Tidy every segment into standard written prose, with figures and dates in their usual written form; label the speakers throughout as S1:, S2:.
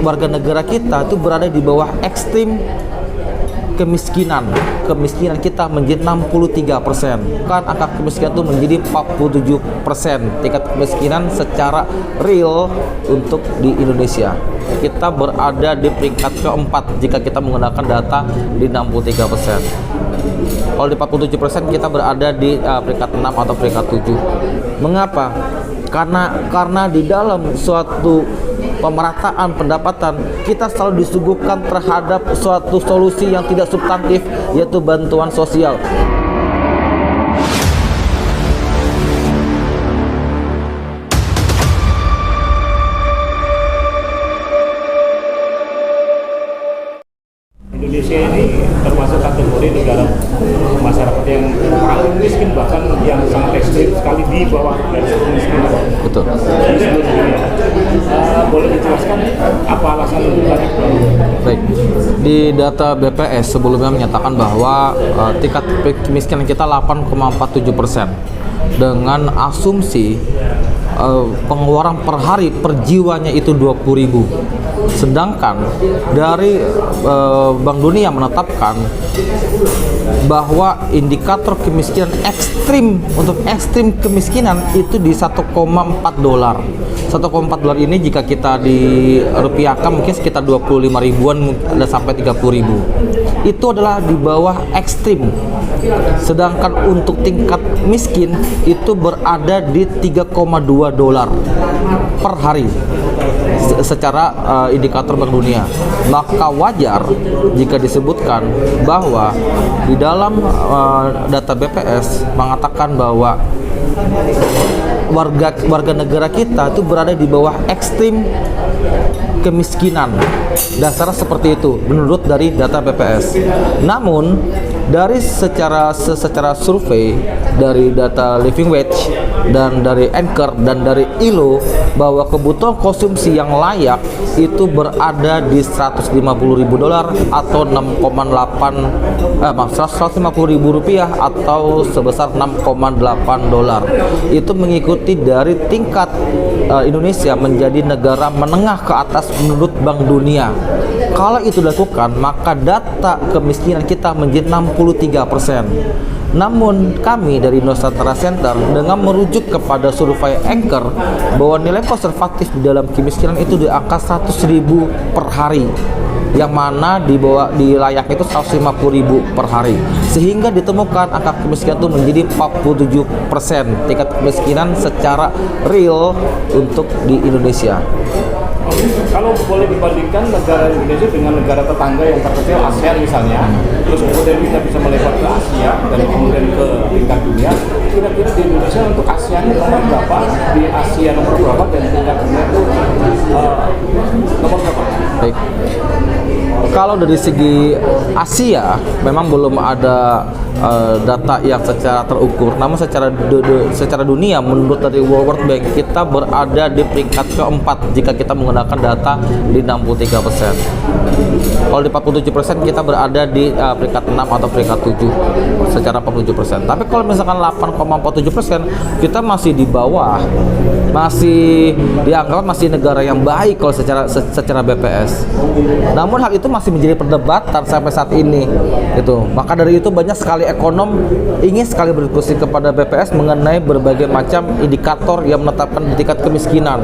S1: warga negara kita itu berada di bawah ekstrim kemiskinan kita menjadi 63%. Kan angka kemiskinan itu menjadi 47%. Tingkat kemiskinan secara real untuk di Indonesia. Kita berada di peringkat keempat jika kita menggunakan data di 63%. Kalau di 47% kita berada di peringkat 6 atau peringkat 7. Mengapa? Karena di dalam suatu pemerataan pendapatan kita selalu disuguhkan terhadap suatu solusi yang tidak substantif, yaitu bantuan sosial.
S2: Indonesia ini termasuk kategori negara masyarakat yang paling miskin, bahkan yang sangat ekstrim sekali di bawah garis kemiskinan.
S1: Betul.
S2: Boleh dijelaskan apa alasan itu tadi?
S1: Baik. Di data BPS sebelumnya menyatakan bahwa tingkat kemiskinan kita 8,47% dengan asumsi pengeluaran per hari per jiwanya itu 20.000. Sedangkan dari Bank Dunia menetapkan bahwa indikator kemiskinan ekstrim untuk ekstrim kemiskinan itu di 1,4 dolar. 1,4 dolar ini jika kita dirupiahkan mungkin sekitar 25 ribuan dan sampai 30 ribu. Itu adalah di bawah ekstrim. Sedangkan untuk tingkat miskin itu berada di 3,2 dolar per hari secara indikator Bank Dunia. Maka wajar jika disebutkan bahwa di dalam data BPS mengatakan bahwa warga negara kita itu berada di bawah ekstrim kemiskinan. Dasarnya seperti itu menurut dari data BPS. Namun dari secara survei dari data Living Wage dan dari Anchor dan dari ILO bahwa kebutuhan konsumsi yang layak itu berada di 150.000 dolar atau 150.000 rupiah atau sebesar 6,8 dolar. Itu mengikuti dari tingkat Indonesia menjadi negara menengah ke atas menurut Bank Dunia. Kalau itu dilakukan, maka data kemiskinan kita menjadi 63%. Namun kami dari Nusantara Center dengan merujuk kepada survei Anchor bahwa nilai konservatif di dalam kemiskinan itu di angka 100.000 per hari, yang mana di bawah di layak itu 150.000 per hari, sehingga ditemukan angka kemiskinan itu menjadi 47% tingkat kemiskinan secara real untuk di Indonesia.
S2: Kalau boleh dibandingkan negara Indonesia dengan negara tetangga yang terkecil ASEAN misalnya, terus kemudian kita bisa melebar ke Asia dan kemudian ke tingkat dunia, kira-kira di Indonesia untuk ASEAN nomor berapa, di Asia nomor berapa, dan tingkat dunia itu nomor berapa?
S1: Baik. Kalau dari segi Asia memang belum ada data yang secara terukur, namun secara dunia menurut dari World Bank kita berada di peringkat keempat jika kita menggunakan data di 63%. Kalau di 47% kita berada di peringkat 6 atau peringkat 7 secara 47%. Tapi kalau misalkan 8,47% kita masih di bawah, masih dianggap masih negara yang baik kalau secara BPS. Namun hal itu masih menjadi perdebatan sampai saat ini gitu. Maka dari itu banyak sekali ekonom ingin sekali berdiskusi kepada BPS mengenai berbagai macam indikator yang menetapkan tingkat kemiskinan,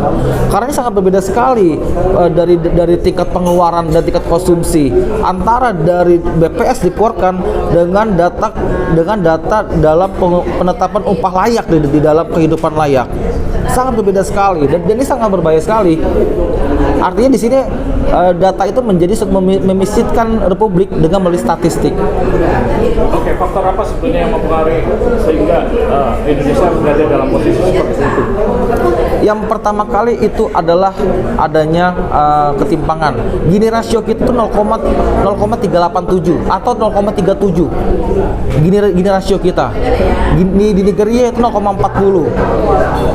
S1: karena ini sangat berbeda sekali dari tingkat pengeluaran dan tingkat konsumsi antara dari BPS dikeluarkan dengan data dalam penetapan upah layak di dalam kehidupan layak. Sangat berbeda sekali dan ini sangat berbahaya sekali. Artinya di sini data itu menjadi memisitkan Republik dengan melalui statistik.
S2: Oke, faktor apa sebenarnya yang mempengaruhi sehingga Indonesia berada dalam posisi seperti itu?
S1: Yang pertama kali itu adalah adanya ketimpangan. Gini rasio kita itu 0,387 atau 0,37. Gini rasio kita. Di Nigeria itu 0,40.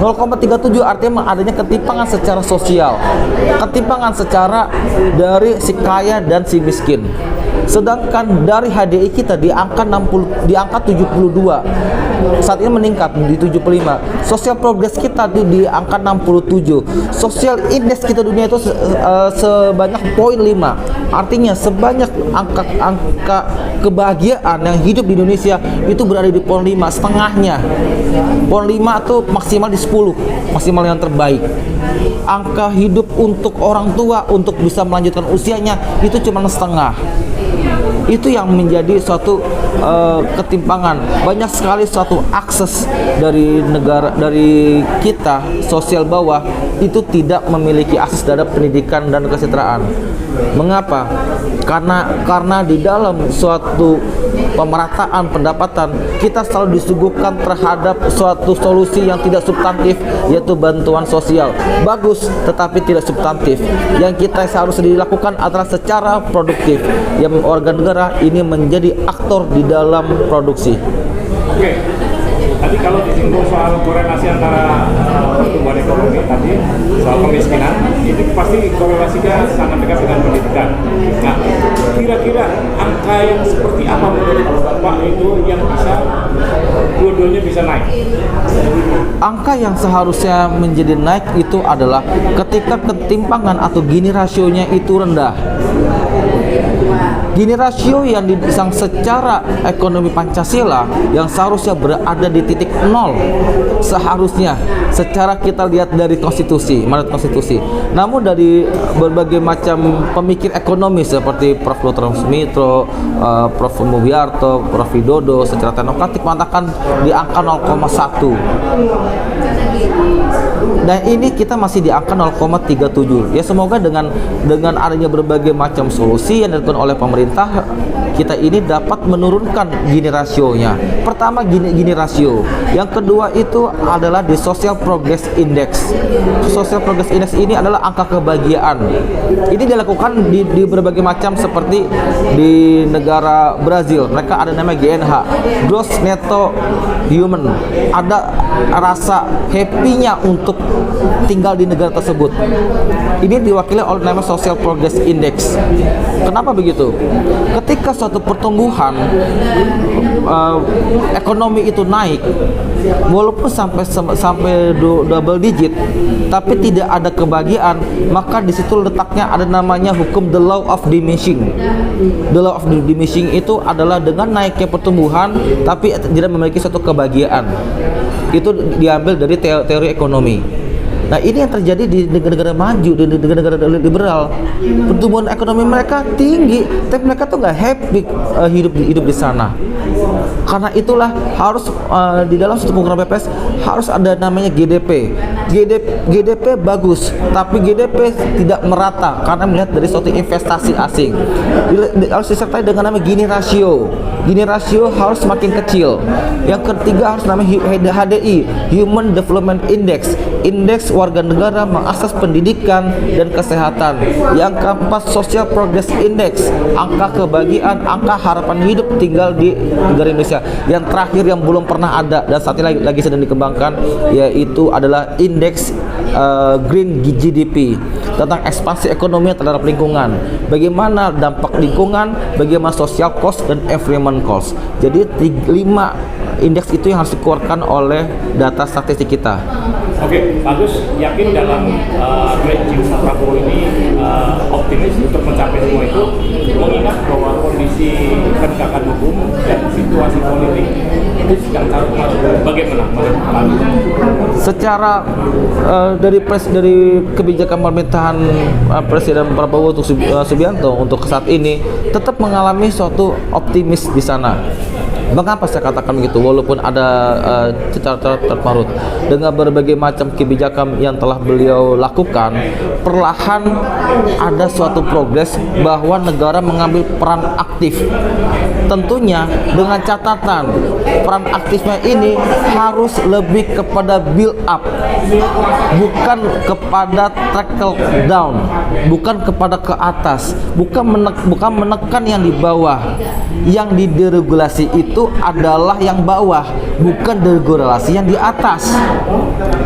S1: 0,37 artinya adanya ketimpangan secara sosial. Ketimpangan secara dari si kaya dan si miskin. Sedangkan dari HDI kita di angka 72. Saat ini meningkat di 75. Social progress kita di angka 67. Social index kita dunia itu sebanyak 0,5. Artinya sebanyak angka kebahagiaan yang hidup di Indonesia itu berada di 0,5, setengahnya. 0,5 itu maksimal di 10, maksimal yang terbaik. Angka hidup untuk orang tua untuk bisa melanjutkan usianya itu cuma setengah. Itu yang menjadi suatu ketimpangan. Banyak sekali suatu akses dari negara, dari kita sosial bawah itu tidak memiliki akses terhadap pendidikan dan kesejahteraan. Mengapa? Karena di dalam suatu pemerataan pendapatan kita selalu disuguhkan terhadap suatu solusi yang tidak substantif, yaitu bantuan sosial. Bagus, tetapi tidak substantif. Yang kita seharusnya dilakukan adalah secara produktif, yang warga negara ini menjadi aktor di dalam produksi.
S2: Oke. Tadi kalau disinggung soal korelasi antara pertumbuhan ekonomi tadi, soal kemiskinan, itu pasti korelasinya sangat dekat dengan pendidikan. Nah, kira-kira angka yang seperti apa menurut Bapak itu yang bisa dua-duanya bisa naik?
S1: Angka yang seharusnya menjadi naik itu adalah ketika ketimpangan atau Gini rasionya itu rendah. Gini rasio yang secara ekonomi Pancasila yang seharusnya berada di titik 0 seharusnya secara kita lihat dari konstitusi, mandat konstitusi. Namun dari berbagai macam pemikir ekonomi seperti Prof. Dr. Sumitro, Prof. Mubiarto, Prof. Widodo secara teknokratik mengatakan di angka 0,1. Dan ini kita masih di angka 0,37. Ya semoga dengan adanya berbagai macam solusi yang dilakukan oleh pemerintah, kita ini dapat menurunkan Gini rasionya. Pertama Gini rasio. Yang kedua itu adalah di Social Progress Index. Social Progress Index ini adalah angka kebahagiaan. Ini dilakukan di berbagai macam seperti di negara Brazil. Mereka ada namanya GNH, Gross Neto Human. Ada rasa happy-nya untuk tinggal di negara tersebut. Ini diwakili oleh nama Social Progress Index. Kenapa begitu? Ketika suatu pertumbuhan ekonomi itu naik, walaupun sampai double digit, tapi tidak ada kebahagiaan, maka di situ letaknya ada namanya hukum the law of diminishing. The law of diminishing itu adalah dengan naiknya pertumbuhan, tapi tidak memiliki suatu kebahagiaan. Itu diambil dari teori ekonomi. Nah ini yang terjadi di negara-negara maju, di negara-negara liberal. Pertumbuhan ekonomi mereka tinggi, tapi mereka tuh nggak happy hidup di sana. Karena itulah harus di dalam suatu program BPS harus ada namanya GDP. GDP bagus, tapi GDP tidak merata karena melihat dari suatu investasi asing. Harus disertai dengan nama Gini rasio. Gini rasio harus semakin kecil. Yang ketiga harus namanya HDI, Human Development Index. Indeks warga negara mengakses pendidikan dan kesehatan. Yang keempat Social Progress Index, angka kebahagiaan, angka harapan hidup tinggal di negara Indonesia. Yang terakhir yang belum pernah ada dan saat ini lagi sedang dikembangkan, yaitu adalah indeks Green GDP, tentang ekspansi ekonomi terhadap lingkungan. Bagaimana dampak lingkungan, bagaimana social cost dan environment cost. Jadi 5 indeks itu yang harus dikeluarkan oleh data statistik kita.
S2: Oke, bagus. Yakin dalam rejim Prabowo ini optimis untuk mencapai semua itu, mengingat bahwa kondisi penegakan hukum dan situasi politik itu sedang carut-marut. Bagaimana?
S1: Secara dari kebijakan pemerintahan Presiden Prabowo untuk Subianto untuk saat ini tetap mengalami suatu optimis di sana. Mengapa saya katakan begitu? Walaupun ada carut-marut dengan berbagai macam kebijakan yang telah beliau lakukan, perlahan ada suatu progres bahwa negara mengambil peran aktif. Tentunya dengan catatan peran aktifnya ini harus lebih kepada build up, bukan kepada trickle down, bukan kepada ke atas, bukan menekan yang di bawah. Yang dideregulasi itu itu adalah yang bawah, bukan deregulasi yang di atas.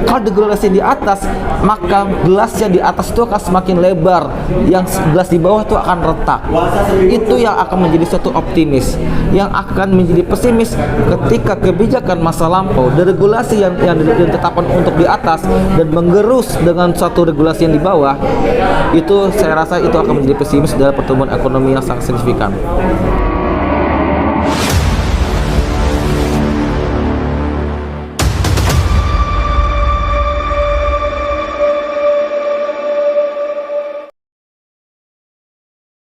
S1: Kalau deregulasi yang di atas, maka gelas yang di atas itu akan semakin lebar, yang gelas di bawah itu akan retak. Itu yang akan menjadi suatu optimis. Yang akan menjadi pesimis ketika kebijakan masa lampau, deregulasi yang ditetapkan untuk di atas dan menggerus dengan suatu regulasi yang di bawah, itu saya rasa itu akan menjadi pesimis dalam pertumbuhan ekonomi yang sangat signifikan.